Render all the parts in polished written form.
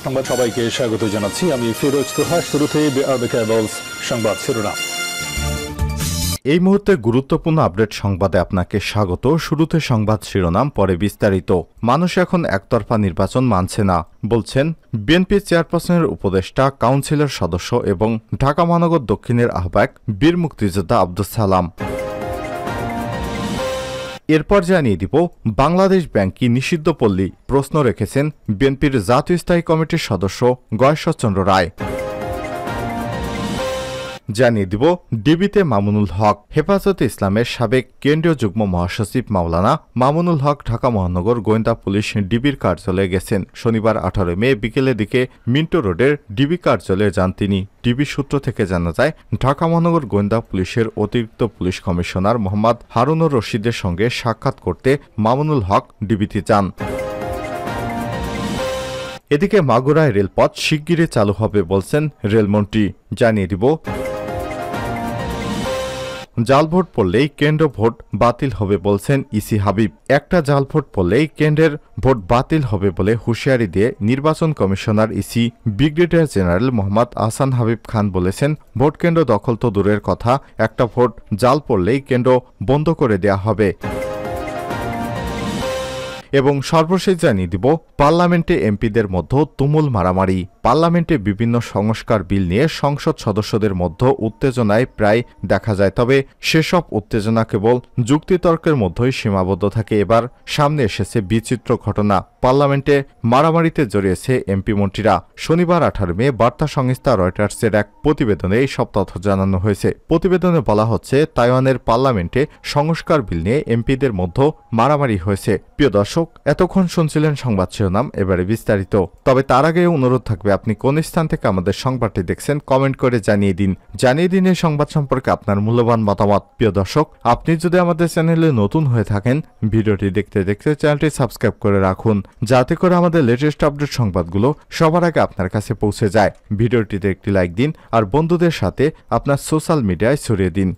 সংবাদ সবাইকে স্বাগত জানাচ্ছি। আমি ফিরোজ তোহা। শুরুতে সংবাদ শিরোনাম। এই মুহূর্তে গুরুত্বপূর্ণ আপডেট সংবাদে আপনাকে স্বাগত। শুরুতে সংবাদ শিরোনাম, পরে বিস্তারিত। মানুষ এখন একতরফা নির্বাচন মানছে না বলছেন বিএনপি চেয়ারপারসনের উপদেষ্টা, কাউন্সিলের সদস্য এবং ঢাকা মহানগর দক্ষিণের আহ্বায়ক বীর মুক্তিযোদ্ধা আব্দুস সালাম। এরপর জানিয়ে দিব বাংলাদেশ ব্যাংক কি নিষিদ্ধ পল্লী, প্রশ্ন রেখেছেন বিএনপির জাতীয় স্থায়ী কমিটির সদস্য গয়েশ্বরচন্দ্র রায়। জানিয়ে দিব ডিবিতে মামুনুল হক, হেফাজতে ইসলামের সাবেক কেন্দ্রীয় যুগ্ম মহাসচিব মাওলানা মামুনুল হক ঢাকা মহানগর গোয়েন্দা পুলিশ ডিবির কার্যালয়ে গেছেন। শনিবার 18 মে বিকেলের দিকে মিন্টো রোডের ডিবি কার্যালয়ে যান তিনি। ডিবি সূত্র থেকে জানা যায়, ঢাকা মহানগর গোয়েন্দা পুলিশের অতিরিক্ত পুলিশ কমিশনার মোহাম্মদ হারুনুর রশিদের সঙ্গে সাক্ষাৎ করতে মামুনুল হক ডিবিতে যান। এদিকে মাগুরায় রেলপথ শিগগিরই চালু হবে বলছেন রেলমন্ত্রী। জানিয়ে দিব জাল ভোট পড়লেই কেন্দ্র ভোট বাতিল হবে বলছেন ইসি হাবিব। একটা জাল ভোট পড়লেই কেন্দ্রের ভোট বাতিল হবে বলে হুঁশিয়ারি দিয়ে নির্বাচন commissioner EC brigadier general Mohammad Ahsan Habib Khan বলেছেন, ভোট কেন্দ্র দখল তো দূরের কথা, একটা ভোট জাল পড়লেই কেন্দ্র বন্ধ করে দেয়া হবে। এবং সর্বশেষ জানিয়ে দিব পার্লামেন্টে এমপিদের মধ্যে তুমুল মারামারি। পার্লামেন্টে বিভিন্ন সংস্কার বিল নিয়ে সংসদ সদস্যদের মধ্যে উত্তেজনায় প্রায় দেখা যায়, তবে সেসব উত্তেজনা কেবল যুক্তিতর্কের মধ্যেই সীমাবদ্ধ থাকে। এবার সামনে এসেছে বিচিত্র ঘটনা, পার্লামেন্টে মারামারিতে জড়িয়েছে এমপি মন্ত্রীরা। শনিবার 18 মে বার্তা সংস্থা রয়টার্সের এক প্রতিবেদনে এই সব তথ্য জানানো হয়েছে। প্রতিবেদনে বলা হচ্ছে, তাইওয়ানের পার্লামেন্টে সংস্কার বিল নিয়ে এমপিদের মধ্যে মারামারি হয়েছে। প্রিয় দর্শক, এতক্ষণ শুনছিলেন সংবাদ শিরোনাম, এবারে বিস্তারিত। তবে তার আগে অনুরোধ থাকবে, আপনি কোন স্থান থেকে আমাদের সংবাদটি দেখছেন কমেন্ট করে জানিয়ে দিন। এই সংবাদ সম্পর্কে আপনার মূল্যবান মতামত। প্রিয় দর্শক, আপনি যদি আমাদের চ্যানেলে নতুন হয়ে থাকেন, ভিডিওটি দেখতে দেখতে চ্যানেলটি সাবস্ক্রাইব করে রাখুন, যাতে করে আমাদের লেটেস্ট আপডেট সংবাদগুলো সবার আগে আপনার কাছে পৌঁছে যায়। ভিডিওটিতে একটি লাইক দিন আর বন্ধুদের সাথে আপনার সোশ্যাল মিডিয়ায় ছড়িয়ে দিন।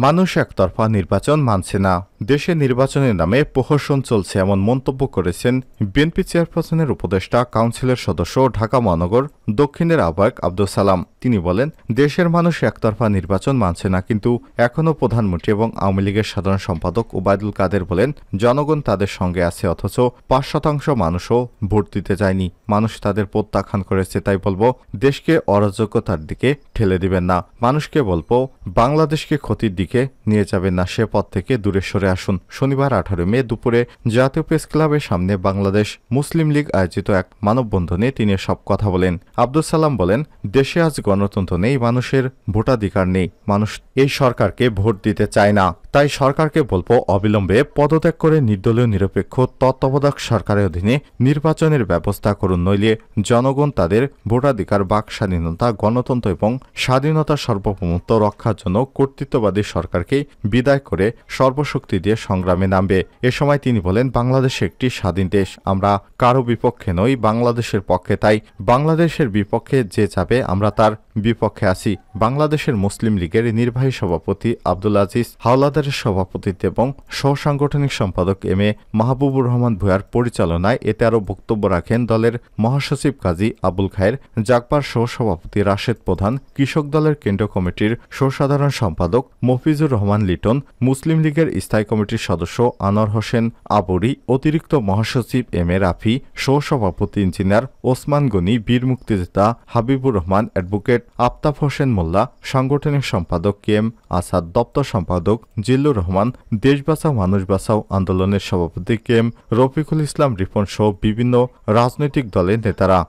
মানুষ একতরফা নির্বাচন মানছে না, দেশে নির্বাচনের নামে প্রহসন চলছে, এমন মন্তব্য করেছেন বিএনপি চেয়ারপারসনের উপদেষ্টা, কাউন্সিলের সদস্য, ঢাকা মহানগর দক্ষিণের আহ্বায়ক আব্দুস সালাম। তিনি বলেন, দেশের মানুষ একতরফা নির্বাচন মানছে না, কিন্তু এখনও প্রধানমন্ত্রী এবং আওয়ামী লীগের সাধারণ সম্পাদক ওবায়দুল কাদের বলেন, জনগণ তাদের সঙ্গে আছে, অথচ 5% মানুষও ভোট দিতে যায়নি। মানুষ তাদের প্রত্যাখ্যান করেছে। তাই বলবো, দেশকে অরাজকতার দিকে ঠেলে দিবেন না। মানুষকে বলবো, বাংলাদেশকে ক্ষতির দিকে নিয়ে যাবেন না, সে পথ থেকে দূরে সরে আসুন। শনিবার 18 মে দুপুরে জাতীয় প্রেস ক্লাবের সামনে বাংলাদেশ মুসলিম লীগ আয়োজিত এক মানববন্ধনে তিনি সব কথা বলেন। আব্দুস সালাম বলেন, দেশে আজ গণতন্ত্র নেই, মানুষের ভোটাধিকার নেই, মানুষ এই সরকারকে ভোট দিতে চায় না। তাই সরকারকে বলবো, অবিলম্বে পদত্যাগ করে নির্দলীয় নিরপেক্ষ তত্ত্বাবধায়ক সরকারের অধীনে নির্বাচনের ব্যবস্থা করুন, নইলে জনগণ তাদের ভোটাধিকার, বাক স্বাধীনতা, গণতন্ত্র এবং স্বাধীনতার সার্বভৌমত্ব রক্ষার জন্য কর্তৃত্ববাদী সরকারকে বিদায় করে সর্বশক্তি দিয়ে সংগ্রামে নামবে। এ সময় তিনি বলেন, বাংলাদেশ একটি স্বাধীন দেশ, আমরা কারো বিপক্ষে নই, বাংলাদেশের পক্ষে। তাই বাংলাদেশের বিপক্ষে যে যাবে, আমরা তার বিপক্ষে আছি। বাংলাদেশের মুসলিম লীগের নির্বাহী সভাপতি আব্দুল আজিজ হাওলাদারের সভাপতিত্বে এবং সহসাংগঠনিক সম্পাদক এম এ মাহবুবুর রহমান ভূঁইয়ার পরিচালনায় এতে আরও বক্তব্য রাখেন দলের মহাসচিব কাজী আবুল খায়ের, জাগবার সহসভাপতি রাশেদ প্রধান, কৃষক দলের কেন্দ্রীয় কমিটির সহসাধারণ সম্পাদক মফিজুর রহমান লিটন, মুসলিম লীগের স্থায়ী কমিটির সদস্য আনোয়ার হোসেন আবুরি, অতিরিক্ত মহাসচিব এম এ রাফি, সহসভাপতি ইঞ্জিনিয়ার ওসমান গনি, বীর মুক্তিযোদ্ধা হাবিবুর রহমান, অ্যাডভোকেট আফতাব হোসেন মোল্লা, সাংগঠনিক সম্পাদক কে এম আসাদ, দপ্তর সম্পাদক জিল্লুর রহমান, দেশ বাঁচাও মানুষ বাঁচাও আন্দোলনের সভাপতি কে এম রফিকুল ইসলাম রিপন সহ বিভিন্ন রাজনৈতিক দলের নেতারা।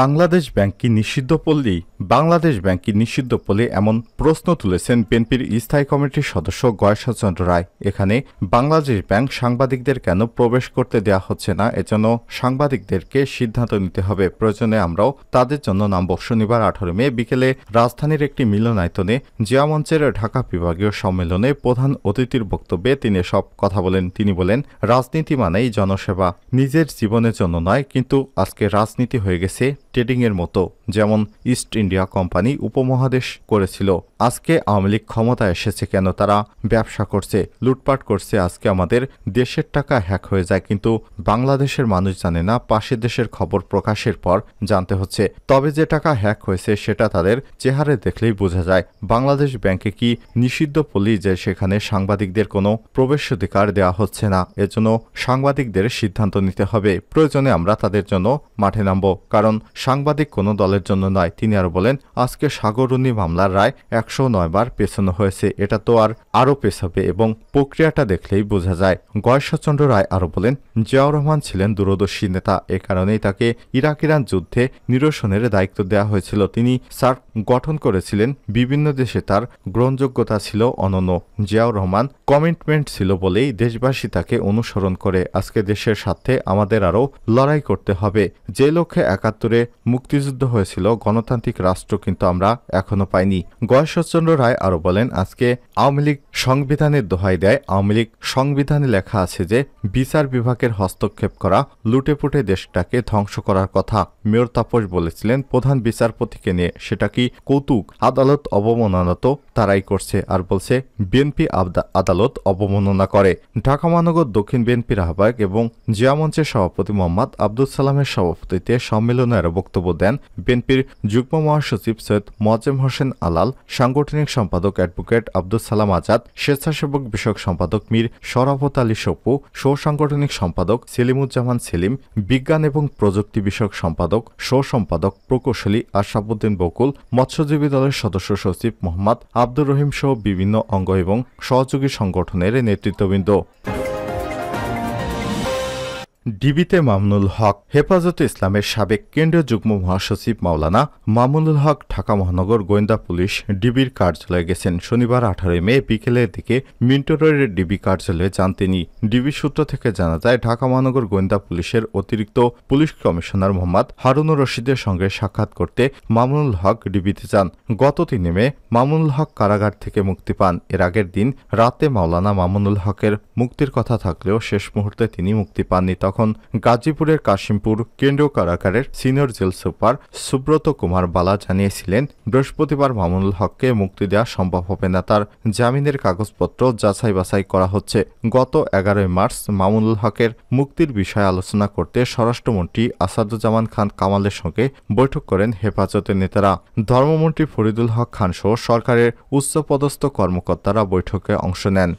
বাংলাদেশ ব্যাংক কি নিষিদ্ধ পল্লী? বাংলাদেশ ব্যাংক কি নিষিদ্ধ পল্লী, এমন প্রশ্ন তুলেছেন বিএনপির স্থায়ী কমিটির সদস্য গয়েশ্বরচন্দ্র রায়। এখানে বাংলাদেশ ব্যাংক সাংবাদিকদের কেন প্রবেশ করতে দেওয়া হচ্ছে না, এজন্য সাংবাদিকদেরকে সিদ্ধান্ত নিতে হবে, প্রয়োজনে আমরাও তাদের জন্য নামব। শনিবার 18 মে বিকেলে রাজধানীর একটি মিলনায়তনে জিয়া মঞ্চের ঢাকা বিভাগীয় সম্মেলনে প্রধান অতিথির বক্তব্যে তিনি সব কথা বলেন। তিনি বলেন, রাজনীতি মানেই জনসেবা, নিজের জীবনের জন্য নয়, কিন্তু আজকে রাজনীতি হয়ে গেছে আছে ট্রেডিংয়ের মতো, যেমন ইস্ট ইন্ডিয়া কোম্পানি উপমহাদেশ করেছিল। আজকে আওয়ামী লীগ ক্ষমতায় এসেছে কেন? তারা ব্যবসা করছে, লুটপাট করছে। আজকে আমাদের দেশের টাকা হ্যাক হয়ে যায়, কিন্তু বাংলাদেশের মানুষ জানে না। পাশের দেশের খবর প্রকাশের পর জানতে হচ্ছে। তবে যে টাকা হ্যাক হয়েছে সেটা তাদের চেহারা দেখলেই বোঝা যায়। বাংলাদেশ ব্যাংকে কি নিষিদ্ধ পল্লী যে সেখানে সাংবাদিকদের কোনো প্রবেশাধিকার দেওয়া হচ্ছে না। এজন্য সাংবাদিকদের সিদ্ধান্ত নিতে হবে। প্রয়োজনে আমরা তাদের জন্য মাঠে নামব, কারণ সাংবাদিক কোনো দলের জন্য নয়। তিনি আরো বলেন, আজকে সাগররুনি মামলার রায় 109 বার পেছানো হয়েছে, এটা তো আরও পেছাবে এবং প্রক্রিয়াটা দেখলেই বোঝা যায়। গয়েশ্বরচন্দ্র রায় আরো বলেন, জিয়াউর রহমান ছিলেন দূরদর্শী নেতা, এ কারণেই তাকে ইরাক ইরান যুদ্ধে নিরসনের দায়িত্ব দেওয়া হয়েছিল। তিনি সার্ক গঠন করেছিলেন, বিভিন্ন দেশে তার গ্রহণযোগ্যতা ছিল অনন্য। জিয়াউর রহমান কমিটমেন্ট ছিল বলেই দেশবাসী তাকে অনুসরণ করে। আজকে দেশের স্বার্থে আমাদের আরও লড়াই করতে হবে। যে লক্ষ্যে 71-এ মুক্তিযুদ্ধ হয়েছিল, গণতান্ত্রিক রাষ্ট্র কিন্তু আমরা এখনো পাইনি। গয়েশ্বরচন্দ্র রায় আরো বলেন, আজকে আওয়ামী লীগ সংবিধানের দোহাই দেয়। আওয়ামী লীগ সংবিধানে লেখা আছে যে বিচার বিভাগের হস্তক্ষেপ করা, লুটেপুটে দেশটাকে ধ্বংস করার কথা। মেয়র তাপস বলেছিলেন প্রধান বিচারপতিকে নিয়ে, সেটা কি কৌতুক? আদালত অবমাননা তো তারাই করছে, আর বলছে বিএনপি আদালত অবমাননা করে। ঢাকা মহানগর দক্ষিণ বিএনপির আহ্বায়ক এবং জিয়া মঞ্চের সভাপতি মোহাম্মদ আব্দুল সালামের সভাপতিত্বে সম্মেলনে বক্তব্য দেন বিএনপির যুগ্ম মহাসচিব সৈয়দ মোয়াজ্জেম হোসেন আলাল, সাংগঠনিক সম্পাদক অ্যাডভোকেট আব্দুল সালাম আজাদ, স্বেচ্ছাসেবক বিষয়ক সম্পাদক মীর শরাফত আলী সপু, সহ-সাংগঠনিক সম্পাদক সেলিমুজ্জামান সেলিম, বিজ্ঞান এবং প্রযুক্তি বিষয়ক সম্পাদক সহ-সম্পাদক প্রকৌশলী আশরাফুদ্দিন বকুল, মৎস্যজীবী দলের সদস্য সচিব মোহাম্মদ আব্দুর রহিম সহ বিভিন্ন অঙ্গ এবং সহযোগী সংগঠনের নেতৃত্ববৃন্দ। ডিবিতে মামুনুল হক। হেফাজতে ইসলামের সাবেক কেন্দ্রীয় যুগ্ম মহাসচিব মাওলানা মামুনুল হক ঢাকা মহানগর গোয়েন্দা পুলিশ ডিবির কার্যালয়ে গেছেন। শনিবার 18 মে বিকেলের দিকে মিন্টো রোডের ডিবি কার্যালয়ে যান তিনি। ডিবি সূত্র থেকে জানা যায়, ঢাকা মহানগর গোয়েন্দা পুলিশের অতিরিক্ত পুলিশ কমিশনার মোহাম্মদ হারুনুর রশিদের সঙ্গে সাক্ষাৎ করতে মামুনুল হক ডিবিতে যান। গত 3 মে মামুনুল হক কারাগার থেকে মুক্তি পান। এর আগের দিন রাতে মাওলানা মামুনুল হকের মুক্তির কথা থাকলেও শেষ মুহূর্তে তিনি মুক্তি পাননি। তখন গাজীপুরের কাশিমপুর কেন্দ্রীয় কারাগারের senior jail super Subrata Kumar Bala জানিয়েছিলেন, বৃহস্পতিবার মামুনুল হককে মুক্তি দেওয়া সম্ভব হবে না। তার জামিনের কাগজপত্র যাচাই বাছাই করা হচ্ছে। গত 11 মার্চ মামুনুল হকের মুক্তির বিষয়ে আলোচনা করতে স্বরাষ্ট্রমন্ত্রী আসাদুজ্জামান খান কামালের সঙ্গে বৈঠক করেন হেফাজতের নেতারা। ধর্মমন্ত্রী ফরিদুল হক খান সহ সরকারের উচ্চপদস্থ কর্মকর্তারা বৈঠকে অংশ নেন।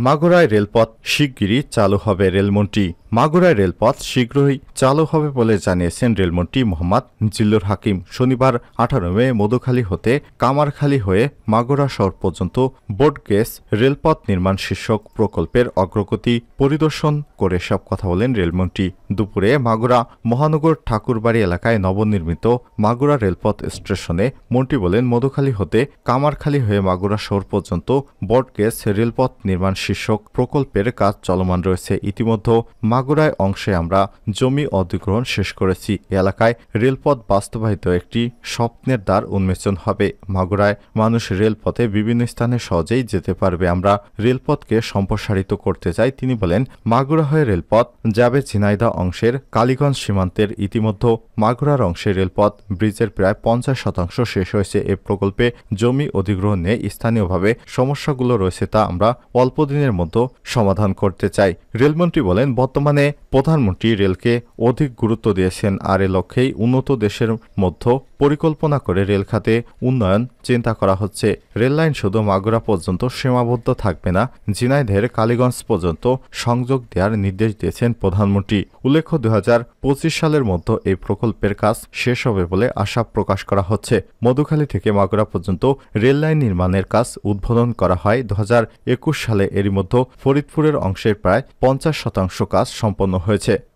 মাগুরায় রেলপথ শিগগিরই চালু হবে, রেলমন্ত্রী। মাগুরায় রেলপথ শীঘ্রই চালু হবে বলে জানিয়েছেন রেলমন্ত্রী মোহাম্মদ জিল্লুর হাকিম। শনিবার 18 মে মধুখালী হতে কামারখালী হয়ে মাগুরা শহর পর্যন্ত বোর্ডগেজ রেলপথ নির্মাণ শীর্ষক প্রকল্পের অগ্রগতি পরিদর্শন করে সব কথা বলেন রেলমন্ত্রী। দুপুরে মাগুরা মহানগর ঠাকুরবাড়ি এলাকায় নবনির্মিত মাগুরা রেলপথ স্টেশনে মন্ত্রী বলেন, মধুখালী হতে কামারখালী হয়ে মাগুরা শহর পর্যন্ত বোর্ডগেজ রেলপথ নির্মাণ শীর্ষক প্রকল্পের কাজ চলমান রয়েছে। ইতিমধ্যে মাগুরায় অংশে আমরা জমি অধিগ্রহণ শেষ করেছি। এলাকায় রেলপথ বাস্তবায়িত একটি স্বপ্নের দ্বার উন্মোচন হবে। মাগুরায় মানুষ রেলপথে বিভিন্ন স্থানে সহজেই যেতে পারবে। আমরা রেলপথকে সম্প্রসারিত করতে চাই। তিনি বলেন, মাগুরা হয়ে রেলপথ যাবে ঝিনাইদহ অংশের কালীগঞ্জ সীমান্তের। ইতিমধ্যে মাগুরার অংশে রেলপথ ব্রিজের প্রায় 50% শেষ হয়েছে। এ প্রকল্পে জমি অধিগ্রহণ নিয়ে স্থানীয়ভাবে সমস্যাগুলো রয়েছে, তা আমরা অল্প দিনের মধ্যে সমাধান করতে চাই। রেলমন্ত্রী বলেন, বর্তমানে প্রধানমন্ত্রী রেলকে অধিক গুরুত্ব দিয়েছেন, আর এ লক্ষ্যেই উন্নত দেশের মধ্যে পরিকল্পনা করে রেল খাতে উন্নয়ন চিন্তা করা হচ্ছে। রেললাইন শুধু মাগুরা পর্যন্ত সীমাবদ্ধ থাকবে না, ঝিনাইদহের কালীগঞ্জ পর্যন্ত সংযোগ দেওয়ার নির্দেশ দিয়েছেন প্রধানমন্ত্রী। উল্লেখ্য, 2025 সালের মধ্যে এই প্রকল্পের কাজ শেষ হবে বলে আশা প্রকাশ করা হচ্ছে। মধুখালী থেকে মাগুরা পর্যন্ত রেললাইন নির্মাণের কাজ উদ্বোধন করা হয় 2021 সালে। এরই মধ্যে ফরিদপুরের অংশের প্রায় 50% কাজ সম্পন্ন হয়েছে।